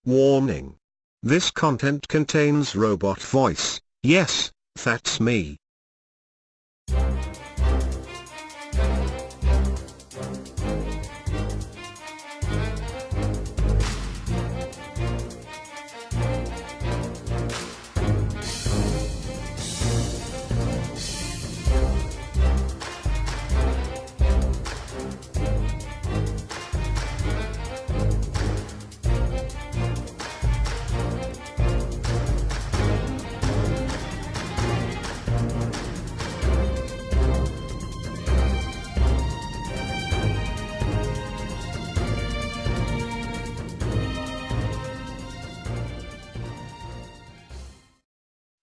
Warning. This content contains robot voice. Yes, that's me.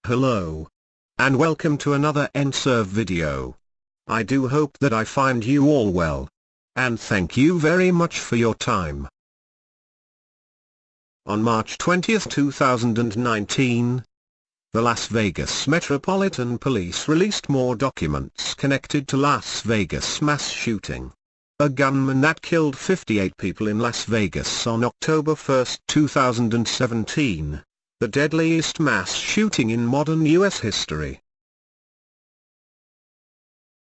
Hello. And welcome to another NServe video. I do hope that I find you all well. And thank you very much for your time. On March 20, 2019, the Las Vegas Metropolitan Police released more documents connected to Las Vegas mass shooting. A gunman that killed 58 people in Las Vegas on October 1, 2017. The deadliest mass shooting in modern U.S. history.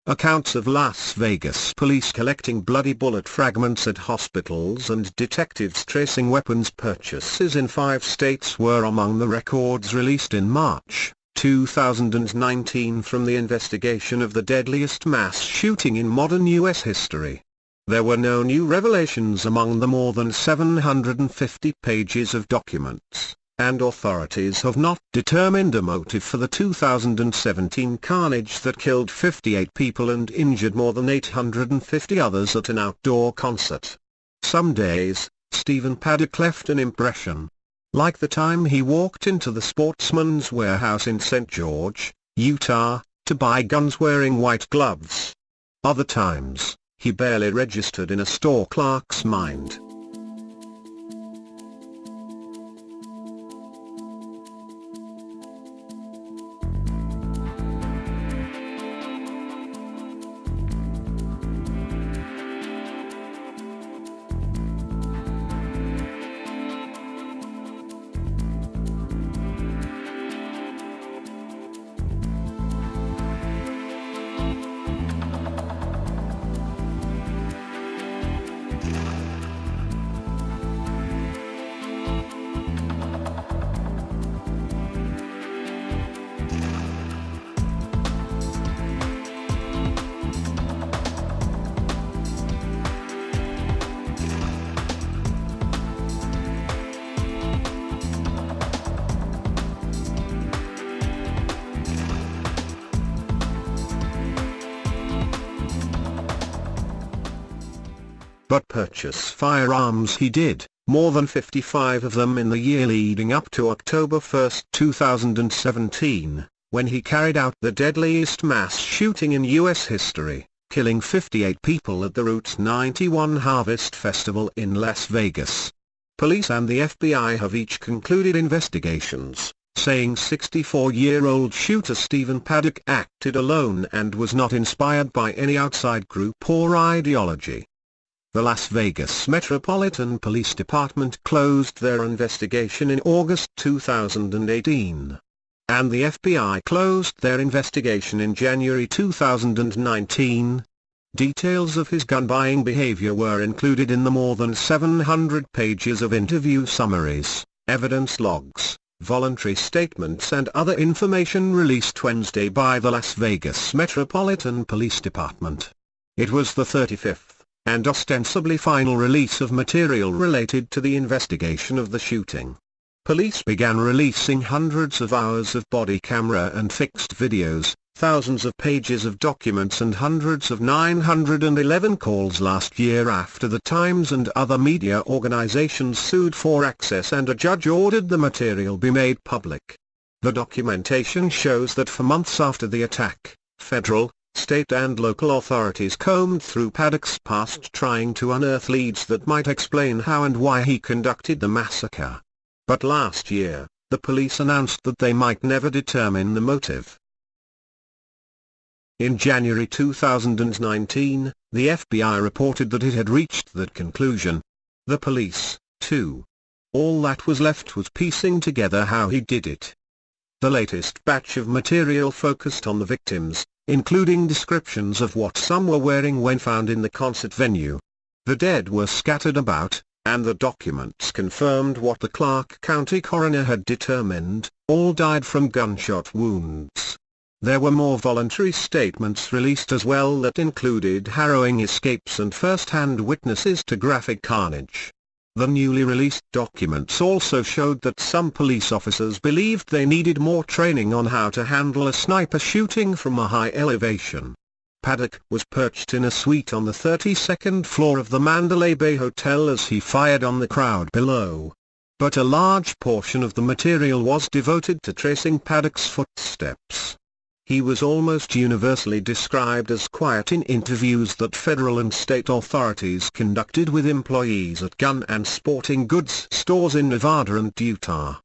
Accounts of Las Vegas police collecting bloody bullet fragments at hospitals and detectives tracing weapons purchases in 5 states were among the records released in March 2019 from the investigation of the deadliest mass shooting in modern U.S. history. There were no new revelations among the more than 750 pages of documents, and authorities have not determined a motive for the 2017 carnage that killed 58 people and injured more than 850 others at an outdoor concert. Some days, Stephen Paddock left an impression. Like the time he walked into the Sportsman's Warehouse in St. George, Utah, to buy guns wearing white gloves. Other times, he barely registered in a store clerk's mind. But purchase firearms he did, more than 55 of them in the year leading up to October 1, 2017, when he carried out the deadliest mass shooting in U.S. history, killing 58 people at the Route 91 Harvest Festival in Las Vegas. Police and the FBI have each concluded investigations, saying 64-year-old shooter Stephen Paddock acted alone and was not inspired by any outside group or ideology. The Las Vegas Metropolitan Police Department closed their investigation in August 2018. And the FBI closed their investigation in January 2019. Details of his gun-buying behavior were included in the more than 700 pages of interview summaries, evidence logs, voluntary statements and other information released Wednesday by the Las Vegas Metropolitan Police Department. It was the 35th. And ostensibly final release of material related to the investigation of the shooting. Police began releasing hundreds of hours of body camera and fixed videos, thousands of pages of documents and hundreds of 911 calls last year after the Times and other media organizations sued for access and a judge ordered the material be made public. The documentation shows that for months after the attack, federal, state and local authorities combed through Paddock's past trying to unearth leads that might explain how and why he conducted the massacre. But last year, the police announced that they might never determine the motive. In January 2019, the FBI reported that it had reached that conclusion. The police, too, All that was left was piecing together how he did it. The latest batch of material focused on the victims, including descriptions of what some were wearing when found in the concert venue. The dead were scattered about, and the documents confirmed what the Clark County coroner had determined: all died from gunshot wounds. There were more voluntary statements released as well that included harrowing escapes and first-hand witnesses to graphic carnage. The newly released documents also showed that some police officers believed they needed more training on how to handle a sniper shooting from a high elevation. Paddock was perched in a suite on the 32nd floor of the Mandalay Bay Hotel as he fired on the crowd below. But a large portion of the material was devoted to tracing Paddock's footsteps. He was almost universally described as quiet in interviews that federal and state authorities conducted with employees at gun and sporting goods stores in Nevada and Utah.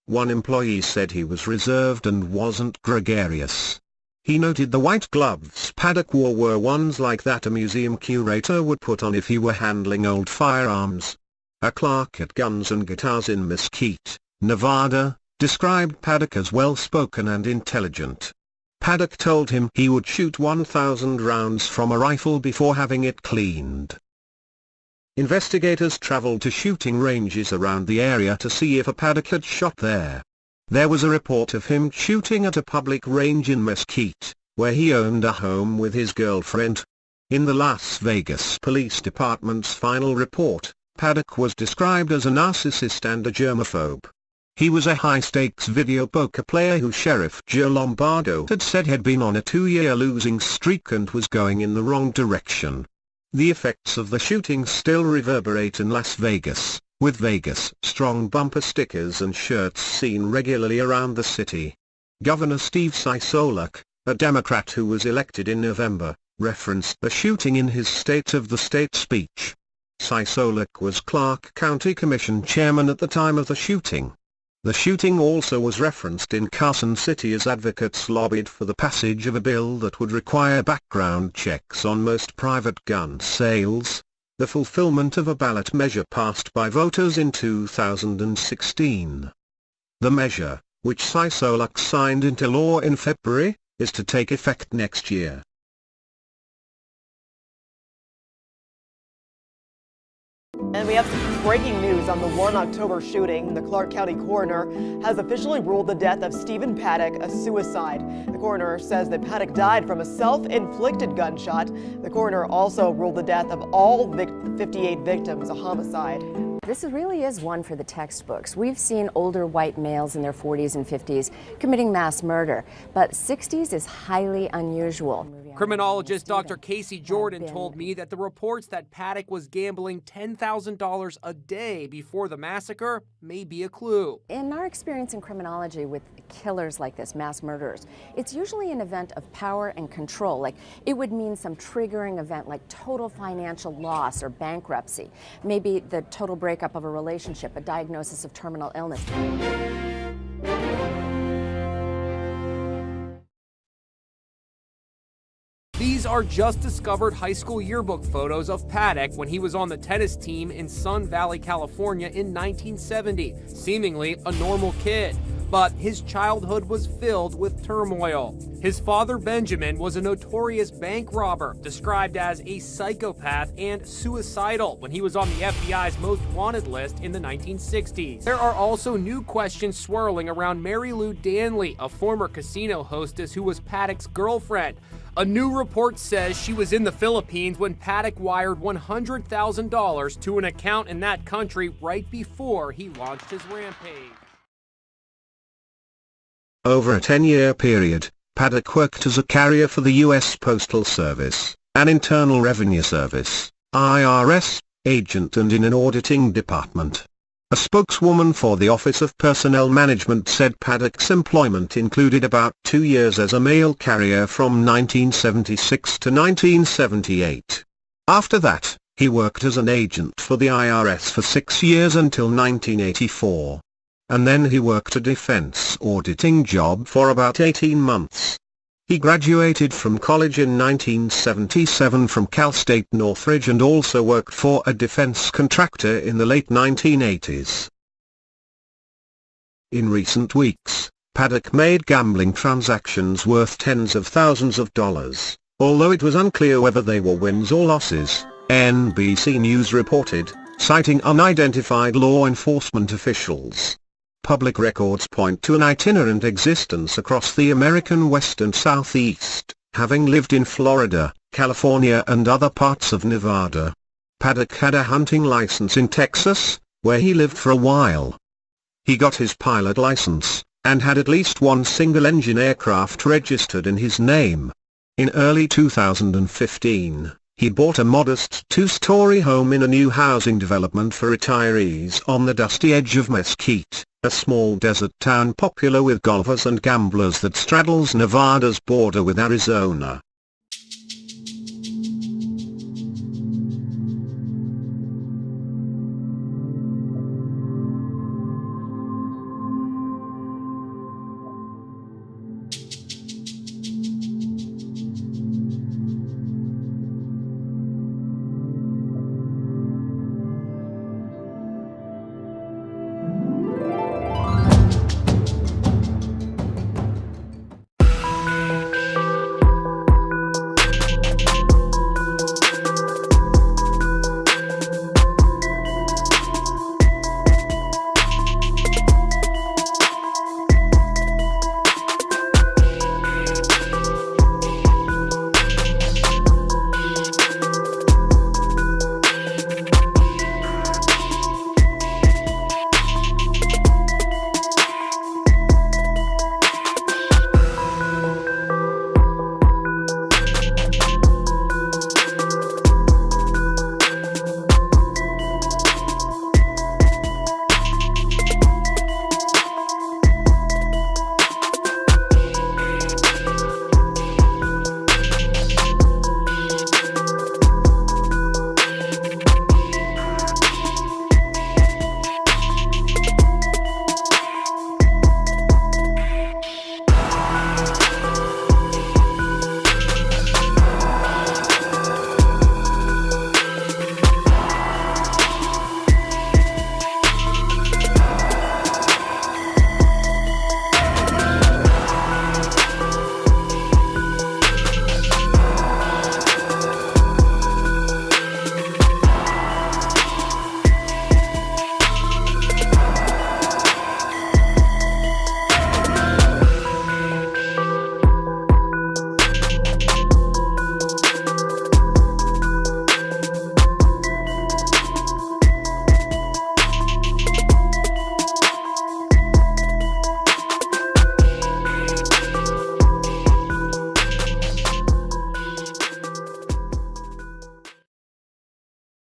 One employee said he was reserved and wasn't gregarious. He noted the white gloves Paddock wore were ones like that a museum curator would put on if he were handling old firearms. A clerk at Guns and Guitars in Mesquite, Nevada, described Paddock as well-spoken and intelligent. Paddock told him he would shoot 1,000 rounds from a rifle before having it cleaned. Investigators traveled to shooting ranges around the area to see if Paddock had shot there. There was a report of him shooting at a public range in Mesquite, where he owned a home with his girlfriend. In the Las Vegas Police Department's final report, Paddock was described as a narcissist and a germaphobe. He was a high-stakes video poker player who Sheriff Joe Lombardo had said had been on a 2-year losing streak and was going in the wrong direction. The effects of the shooting still reverberate in Las Vegas, with Vegas strong bumper stickers and shirts seen regularly around the city. Governor Steve Sisolak, a Democrat who was elected in November, referenced the shooting in his State of the State speech. Sisolak was Clark County Commission chairman at the time of the shooting. The shooting also was referenced in Carson City as advocates lobbied for the passage of a bill that would require background checks on most private gun sales, the fulfillment of a ballot measure passed by voters in 2016. The measure, which Sisolak signed into law in February, is to take effect next year. And we have some breaking news on the 1 October shooting. The Clark County coroner has officially ruled the death of Stephen Paddock a suicide. The coroner says that Paddock died from a self-inflicted gunshot. The coroner also ruled the death of all 58 victims a homicide. This really is one for the textbooks. We've seen older white males in their 40s and 50s committing mass murder, but 60s is highly unusual. Criminologist Dr. Casey Jordan told me that the reports that Paddock was gambling $10,000 a day before the massacre may be a clue. In our experience in criminology with killers like this, mass murderers, it's usually an event of power and control. Like, it would mean some triggering event like total financial loss or bankruptcy, maybe the total breakup of a relationship, a diagnosis of terminal illness. These are just discovered high school yearbook photos of Paddock when he was on the tennis team in Sun Valley, California in 1970, seemingly a normal kid. But his childhood was filled with turmoil. His father, Benjamin, was a notorious bank robber, described as a psychopath and suicidal when he was on the FBI's most wanted list in the 1960s. There are also new questions swirling around Mary Lou Danley, a former casino hostess who was Paddock's girlfriend. A new report says she was in the Philippines when Paddock wired $100,000 to an account in that country right before he launched his rampage. Over a 10-year period, Paddock worked as a carrier for the U.S. Postal Service, an Internal Revenue Service, IRS, agent and in an auditing department. A spokeswoman for the Office of Personnel Management said Paddock's employment included about 2 years as a mail carrier from 1976 to 1978. After that, he worked as an agent for the IRS for 6 years until 1984. And then he worked a defense auditing job for about 18 months. He graduated from college in 1977 from Cal State Northridge and also worked for a defense contractor in the late 1980s. In recent weeks, Paddock made gambling transactions worth tens of thousands of dollars, although it was unclear whether they were wins or losses, NBC News reported, citing unidentified law enforcement officials. Public records point to an itinerant existence across the American West and Southeast, having lived in Florida, California and other parts of Nevada. Paddock had a hunting license in Texas, where he lived for a while. He got his pilot license, and had at least one single-engine aircraft registered in his name. In early 2015, he bought a modest two-story home in a new housing development for retirees on the dusty edge of Mesquite, a small desert town popular with golfers and gamblers that straddles Nevada's border with Arizona.